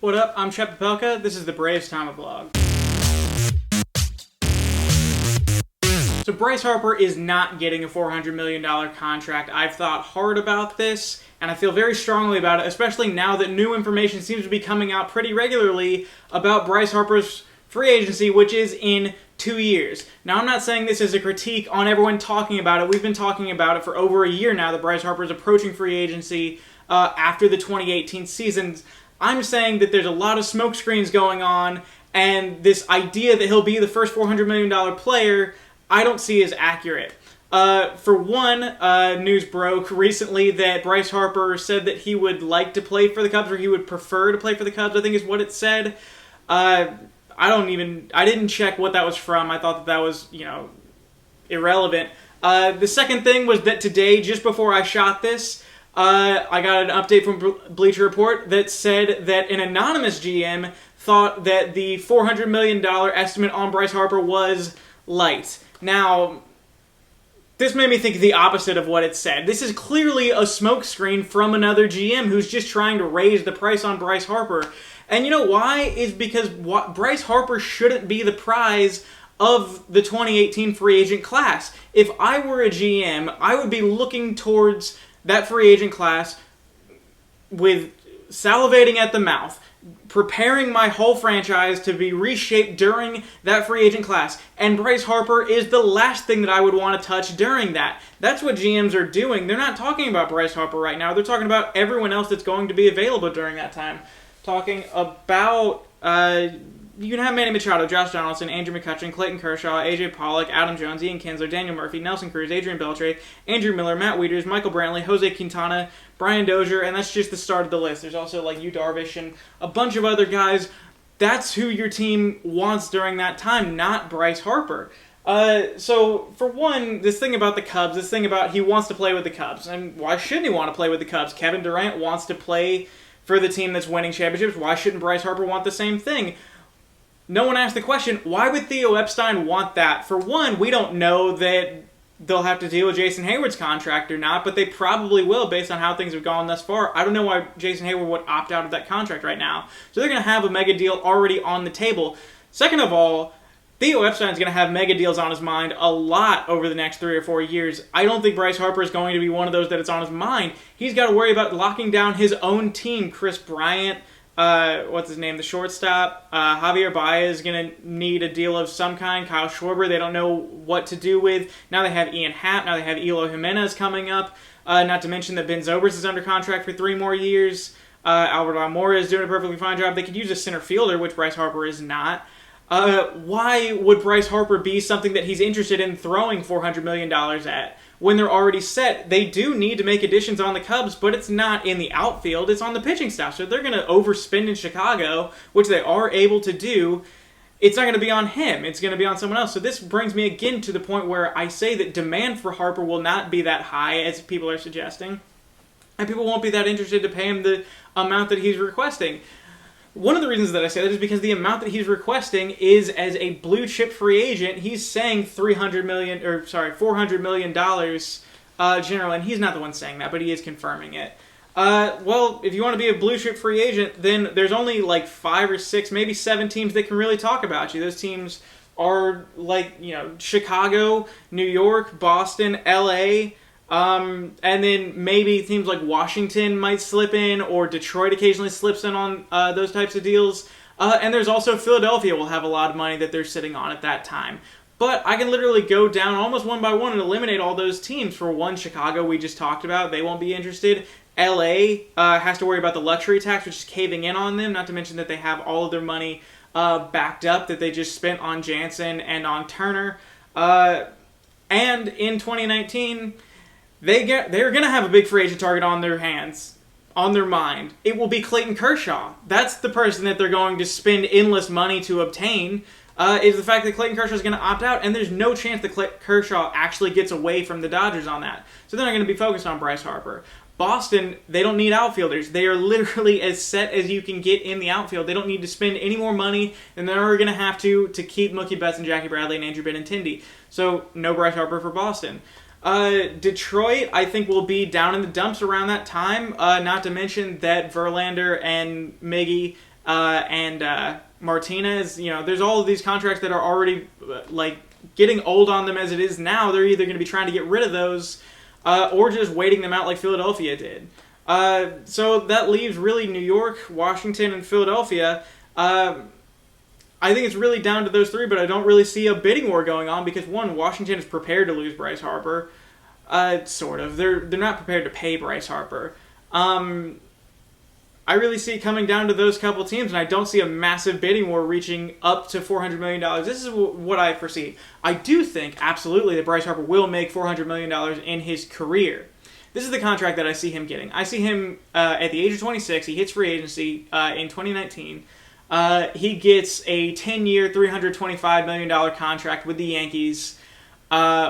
What up? I'm Shep Papelka. This is the Braves TomaBlog. So Bryce Harper is not getting a $400 million contract. I've thought hard about this, and I feel very strongly about it, especially now that new information seems to be coming out pretty regularly about Bryce Harper's free agency, which is in 2 years. Now, I'm not saying this as a critique on everyone talking about it. We've been talking about it for over a year now that Bryce Harper is approaching free agency after the 2018 season. I'm saying that there's a lot of smokescreens going on, and this idea that he'll be the first $400 million player, I don't see as accurate. For one, news broke recently that Bryce Harper said that he would like to play for the Cubs, or he would prefer to play for the Cubs, I think is what it said. I didn't check what that was from. I thought that was, irrelevant. The second thing was that today, just before I shot this, I got an update from Bleacher Report that said that an anonymous GM thought that the $400 million estimate on Bryce Harper was light. Now, this made me think the opposite of what it said. This is clearly a smokescreen from another GM who's just trying to raise the price on Bryce Harper. And you know why? Is because Bryce Harper shouldn't be the prize of the 2018 free agent class. If I were a GM, I would be looking towards that free agent class with salivating at the mouth, preparing my whole franchise to be reshaped during that free agent class. And Bryce Harper is the last thing that I would want to touch during that. That's what GMs are doing. They're not talking about Bryce Harper right now. They're talking about everyone else that's going to be available during that time. Talking about, you can have Manny Machado, Josh Donaldson, Andrew McCutchen, Clayton Kershaw, AJ Pollack, Adam Jones, Ian Kinsler, Daniel Murphy, Nelson Cruz, Adrian Beltre, Andrew Miller, Matt Wieters, Michael Brantley, Jose Quintana, Brian Dozier, and that's just the start of the list. There's also like Yu Darvish and a bunch of other guys. That's who your team wants during that time, not Bryce Harper. So, for one, this thing about the Cubs, this thing about he wants to play with the Cubs, and why shouldn't he want to play with the Cubs? Kevin Durant wants to play for the team that's winning championships. Why shouldn't Bryce Harper want the same thing? No one asked the question, why would Theo Epstein want that? For one, we don't know that they'll have to deal with Jason Hayward's contract or not, but they probably will based on how things have gone thus far. I don't know why Jason Hayward would opt out of that contract right now. So they're going to have a mega deal already on the table. Second of all, Theo Epstein's going to have mega deals on his mind a lot over the next 3 or 4 years. I don't think Bryce Harper is going to be one of those that it's on his mind. He's got to worry about locking down his own team. Chris Bryant, the shortstop. Javier Baez is going to need a deal of some kind. Kyle Schwarber, they don't know what to do with. Now they have Ian Happ. Now they have Eloy Jimenez coming up. Not to mention that Ben Zobrist is under contract for 3 more years. Albert Almora is doing a perfectly fine job. They could use a center fielder, which Bryce Harper is not. Why would Bryce Harper be something that he's interested in throwing $400 million at when they're already set? They do need to make additions on the Cubs, but it's not in the outfield, it's on the pitching staff. So if they're going to overspend in Chicago, which they are able to do, it's not going to be on him. It's going to be on someone else. So this brings me again to the point where I say that demand for Harper will not be that high as people are suggesting, and people won't be that interested to pay him the amount that he's requesting. One of the reasons that I say that is because the amount that he's requesting is, as a blue chip free agent, he's saying $400 million generally, and he's not the one saying that, but he is confirming it. Well, if you want to be a blue chip free agent, then there's only like 5 or 6, maybe 7 teams that can really talk about you. Those teams are like, Chicago, New York, Boston, LA. And then maybe teams like Washington might slip in, or Detroit occasionally slips in on those types of deals. And there's also Philadelphia will have a lot of money that they're sitting on at that time. But I can literally go down almost one by one and eliminate all those teams. For one, Chicago, we just talked about, they won't be interested. LA has to worry about the luxury tax, which is caving in on them, not to mention that they have all of their money backed up that they just spent on Jansen and on Turner. And in 2019... they're going to have a big free agent target on their hands, on their mind. It will be Clayton Kershaw. That's the person that they're going to spend endless money to obtain, is the fact that Clayton Kershaw is going to opt out, and there's no chance that Kershaw actually gets away from the Dodgers on that. So they're not going to be focused on Bryce Harper. Boston, they don't need outfielders. They are literally as set as you can get in the outfield. They don't need to spend any more money than they're going to have to keep Mookie Betts and Jackie Bradley and Andrew Benintendi. So no Bryce Harper for Boston. Detroit, I think, will be down in the dumps around that time. Not to mention that Verlander and Miggy and Martinez. You know, there's all of these contracts that are already like getting old on them as it is now. They're either going to be trying to get rid of those or just waiting them out like Philadelphia did. So that leaves really New York, Washington, and Philadelphia. I think it's really down to those three, but I don't really see a bidding war going on because, one, Washington is prepared to lose Bryce Harper. Sort of. They're not prepared to pay Bryce Harper. I really see it coming down to those couple teams, and I don't see a massive bidding war reaching up to $400 million. This is what I foresee. I do think, absolutely, that Bryce Harper will make $400 million in his career. This is the contract that I see him getting. I see him at the age of 26. He hits free agency in 2019. He gets a 10-year, $325 million contract with the Yankees,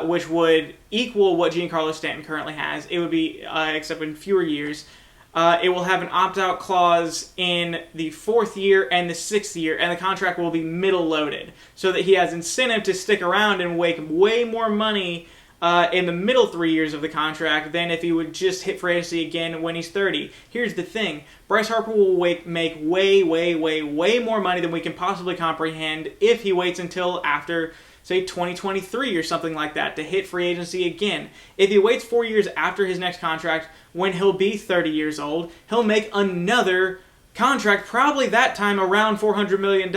which would equal what Giancarlo Stanton currently has. It would be, except in fewer years. It will have an opt-out clause in the 4th year and the 6th year, and the contract will be middle-loaded, so that he has incentive to stick around and make way more money in the middle 3 years of the contract than if he would just hit free agency again when he's 30. Here's the thing. Bryce Harper will make way more money than we can possibly comprehend if he waits until after, say, 2023 or something like that to hit free agency again. If he waits 4 years after his next contract, when he'll be 30 years old, he'll make another contract, probably that time around $400 million,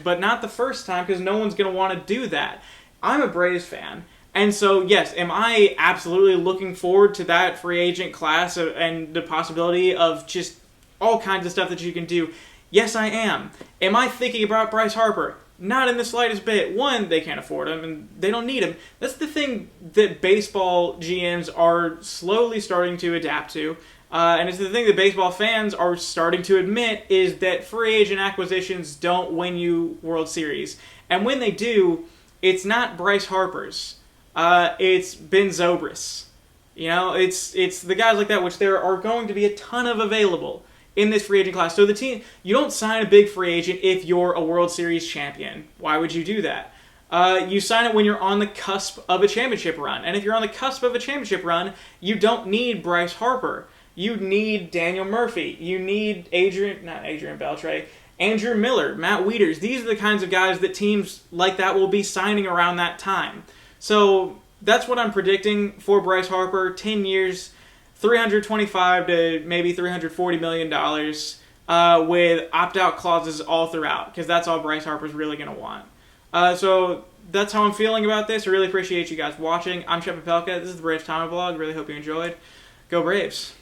but not the first time because no one's going to want to do that. I'm a Braves fan. And so, yes, am I absolutely looking forward to that free agent class and the possibility of just all kinds of stuff that you can do? Yes, I am. Am I thinking about Bryce Harper? Not in the slightest bit. One, they can't afford him, and they don't need him. That's the thing that baseball GMs are slowly starting to adapt to. And it's the thing that baseball fans are starting to admit is that free agent acquisitions don't win you World Series. And when they do, it's not Bryce Harper's. It's Ben Zobrist. You know, it's the guys like that, which there are going to be a ton of available in this free agent class. So the team, you don't sign a big free agent if you're a World Series champion. Why would you do that? You sign it when you're on the cusp of a championship run. And if you're on the cusp of a championship run, you don't need Bryce Harper. You need Daniel Murphy. You need Andrew Miller, Matt Wieters. These are the kinds of guys that teams like that will be signing around that time. So that's what I'm predicting for Bryce Harper. 10 years, $325 to maybe $340 million with opt-out clauses all throughout, because that's all Bryce Harper's really going to want. So that's how I'm feeling about this. I really appreciate you guys watching. I'm Shep Papelka. This is the Braves TomaBlog. Really hope you enjoyed. Go Braves.